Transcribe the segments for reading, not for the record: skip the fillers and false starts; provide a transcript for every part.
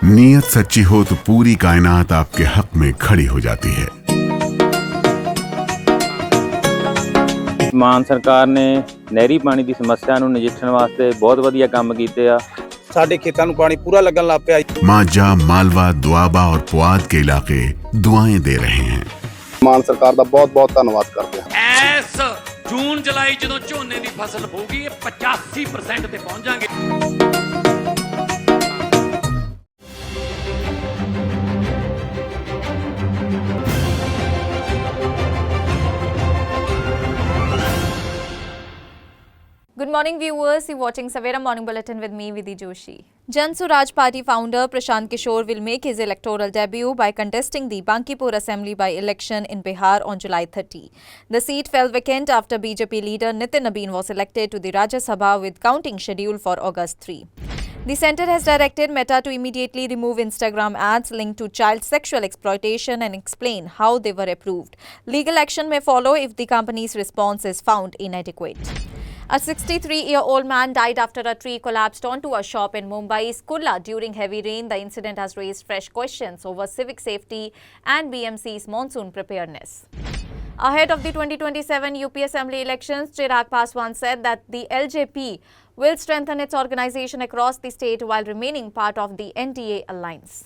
नीयत सच्ची हो तो पूरी कायनात आपके हक में खड़ी हो जाती है। ਮਾਨ ਸਰਕਾਰ ਨੇ ਨਹਿਰੀ ਪਾਣੀ ਦੀ ਸਮੱਸਿਆ ਨੂੰ ਨਜਿੱਠਣ ਵਾਸਤੇ ਬਹੁਤ ਵਧੀਆ ਕੰਮ ਕੀਤੇ ਆ। ਸਾਡੇ ਖੇਤਾਂ ਨੂੰ ਪਾਣੀ ਪੂਰਾ ਲੱਗਣ ਲੱਗ ਪਿਆ। मांझा, मालवा, दुआबा और पुआध के इलाके दुआएं दे रहे हैं। ਮਾਨ ਸਰਕਾਰ ਦਾ ਬਹੁਤ ਬਹੁਤ ਧੰਨਵਾਦ ਕਰਦੇ ਹਾਂ। ਇਸ ਜੂਨ ਜੁਲਾਈ ਜਦੋਂ ਝੋਨੇ ਦੀ ਫਸਲ ਹੋਊਗੀ ਇਹ 85% ਤੇ ਪਹੁੰਚ ਜਾਾਂਗੇ। Good morning viewers, you're watching Savera Morning Bulletin with me, Vidhi Joshi. Jan Suraj Party founder Prashant Kishore will make his electoral debut by contesting the Bankipur Assembly by-election in Bihar on July 30. The seat fell vacant after BJP leader Nitin Nabin was elected to the Rajya Sabha with counting scheduled for August 3. The centre has directed Meta to immediately remove Instagram ads linked to child sexual exploitation and explain how they were approved. Legal action may follow if the company's response is found inadequate. A 63-year-old man died after a tree collapsed onto a shop in Mumbai's Kurla during heavy rain. The incident has raised fresh questions over civic safety and BMC's monsoon preparedness. Ahead of the 2027 UP Assembly elections, Chirag Paswan said that the LJP will strengthen its organization across the state while remaining part of the NDA alliance.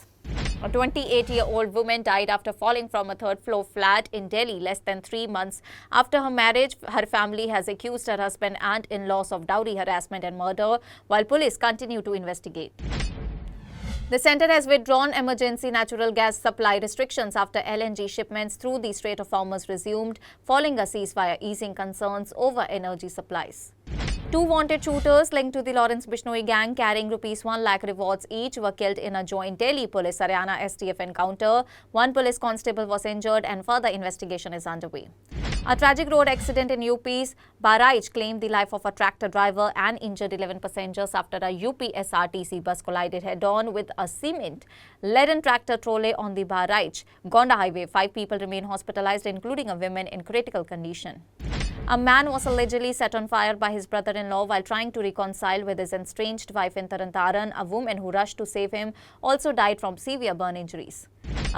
A 28-year-old woman died after falling from a third-floor flat in Delhi less than 3 months after her marriage. Her family has accused her husband and in-laws of dowry harassment and murder, while police continue to investigate. The centre has withdrawn emergency natural gas supply restrictions after LNG shipments through the Strait of Hormuz resumed, following a ceasefire easing concerns over energy supplies. Two wanted shooters linked to the Lawrence Bishnoi gang carrying ₹1 lakh rewards each were killed in a joint Delhi Police Haryana STF encounter. One police constable was injured and further investigation is underway. A tragic road accident in UP's Bahraich claimed the life of a tractor driver and injured 11 passengers after a UP SRTC bus collided head-on with a cement-laden tractor trolley on the Bahraich-Gonda highway. 5 people remain hospitalized, including a woman in critical condition. A man was allegedly set on fire by his brother-in-law while trying to reconcile with his estranged wife in Tarantaran. A woman who rushed to save him also died from severe burn injuries.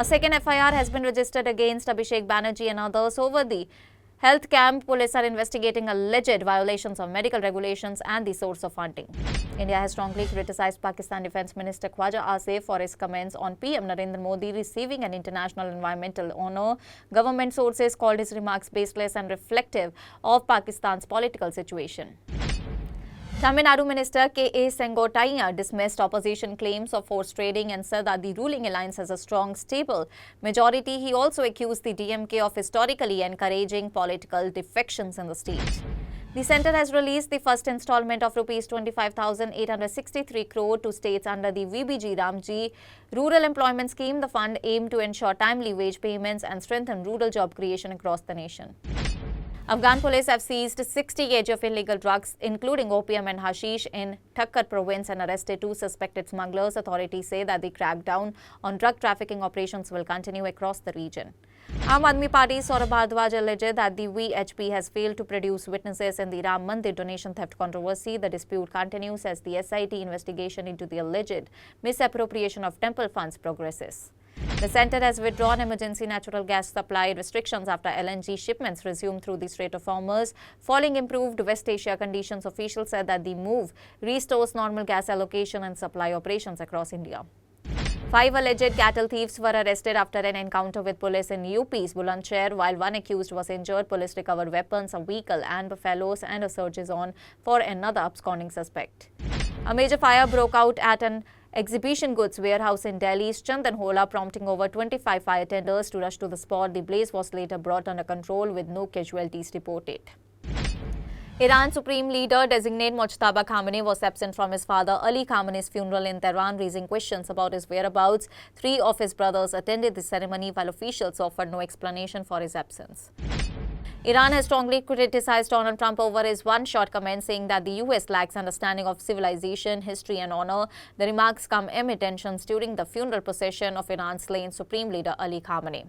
A second FIR has been registered against Abhishek Banerjee and others over the health camp. Police are investigating alleged violations of medical regulations and the source of funding. India has strongly criticized Pakistan Defence Minister Khwaja Asif for his comments on PM Narendra Modi receiving an international environmental honour. Government sources called his remarks baseless and reflective of Pakistan's political situation. Tamil Nadu Minister K.A. Sengottaiah dismissed opposition claims of forced trading and said that the ruling alliance has a strong, stable majority. He also accused the DMK of historically encouraging political defections in the state. The centre has released the first installment of Rs 25,863 crore to states under the VBG Ramji Rural Employment Scheme. The fund aimed to ensure timely wage payments and strengthen rural job creation across the nation. Afghan police have seized 60 kg of illegal drugs, including opium and hashish, in Takkar province and arrested 2 suspected smugglers. Authorities say that the crackdown on drug trafficking operations will continue across the region. Aam Aadmi Party's Saurabh Bhardwaj alleged that the VHP has failed to produce witnesses in the Ram Mandir donation theft controversy. The dispute continues as the SIT investigation into the alleged misappropriation of temple funds progresses. The centre has withdrawn emergency natural gas supply restrictions after LNG shipments resumed through the Strait of Hormuz. Following improved West Asia conditions, officials said that the move restores normal gas allocation and supply operations across India. 5 alleged cattle thieves were arrested after an encounter with police in UP's Bulandshahr. While one accused was injured, police recovered weapons, a vehicle and buffaloes, and a search is on for another absconding suspect. A major fire broke out at an exhibition goods warehouse in Delhi's Chandanhola, prompting over 25 fire tenders to rush to the spot. The blaze was later brought under control with no casualties reported. Iran Supreme Leader designate Mojtaba Khamenei was absent from his father Ali Khamenei's funeral in Tehran, raising questions about his whereabouts. 3 of his brothers attended the ceremony while officials offered no explanation for his absence. Iran has strongly criticized Donald Trump over his one-shot comment saying that the US lacks understanding of civilization, history and honor. The remarks come amid tensions during the funeral procession of Iran's slain Supreme Leader Ali Khamenei.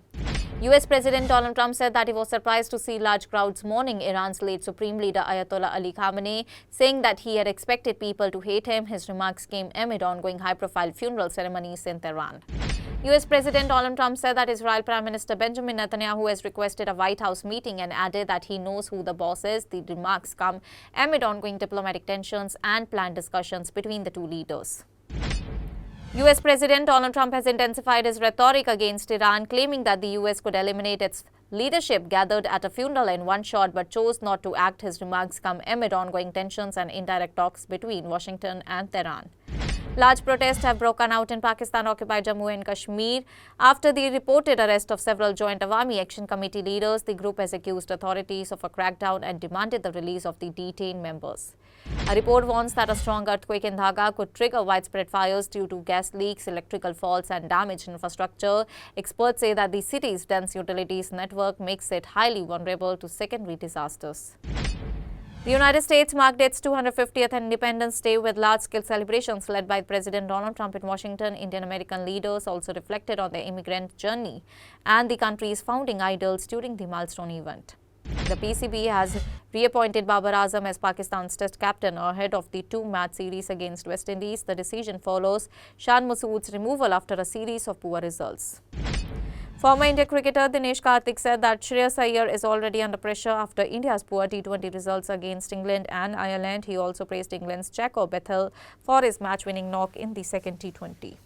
US President Donald Trump said that he was surprised to see large crowds mourning Iran's late Supreme Leader Ayatollah Ali Khamenei, saying that he had expected people to hate him. His remarks came amid ongoing high-profile funeral ceremonies in Tehran. US President Donald Trump said that Israel Prime Minister Benjamin Netanyahu has requested a White House meeting and added that he knows who the boss is. The remarks come amid ongoing diplomatic tensions and planned discussions between the two leaders. US President Donald Trump has intensified his rhetoric against Iran, claiming that the US could eliminate its leadership gathered at a funeral in one shot but chose not to act. His remarks come amid ongoing tensions and indirect talks between Washington and Tehran. Large protests have broken out in Pakistan-occupied Jammu and Kashmir after the reported arrest of several Joint Awami Action Committee leaders. The group has accused authorities of a crackdown and demanded the release of the detained members. A report warns that a strong earthquake in Dhaka could trigger widespread fires due to gas leaks, electrical faults and damaged infrastructure. Experts say that the city's dense utilities network makes it highly vulnerable to secondary disasters. The United States marked its 250th Independence Day with large-scale celebrations led by President Donald Trump in Washington. Indian-American leaders also reflected on their immigrant journey and the country's founding idols during the milestone event. The PCB has reappointed Babar Azam as Pakistan's Test captain ahead of the two-match series against West Indies. The decision follows Shan Masood's removal after a series of poor results. Former India cricketer Dinesh Karthik said that Shreyas Iyer is already under pressure after India's poor T20 results against England and Ireland. He also praised England's Jaco Bethel for his match-winning knock in the second T20.